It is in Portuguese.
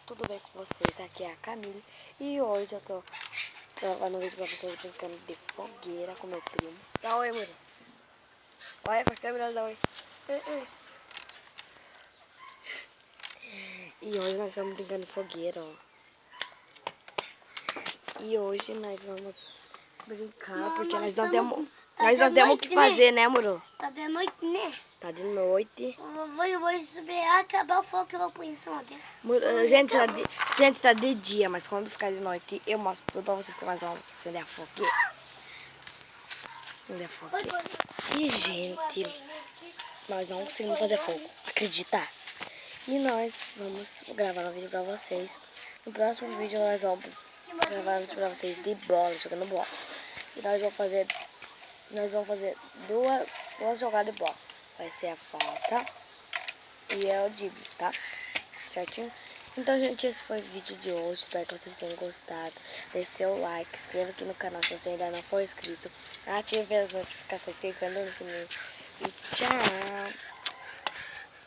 tudo bem com vocês? Aqui é a Camille e hoje eu tô gravando um vídeo pra vocês brincando de fogueira com meu primo. Dá oi, mano. Olha pra câmera, dá oi. E hoje nós estamos brincando de fogueira, ó. E hoje nós vamos brincar porque nós não temos o que fazer, né, Murilo? Tá de noite, né? Tá de noite. Eu vou subir, acabar o fogo que eu vou pôr em cima dele. Gente, tá de dia, mas quando ficar de noite eu mostro tudo pra vocês que nós vamos acender a fogueira. Acender a fogueira. E, gente, nós não conseguimos fazer fogo, acredita? E nós vamos gravar um vídeo pra vocês. No próximo vídeo nós vamos gravar um vídeo pra vocês de bola, jogando bola. E nós vamos fazer duas jogadas de bola. Vai ser a falta e é o drible, tá? Certinho? Então, gente, esse foi o vídeo de hoje. Espero que vocês tenham gostado. Deixe seu like, inscreva aqui no canal se você ainda não for inscrito. Ative as notificações clicando no sininho. E tchau!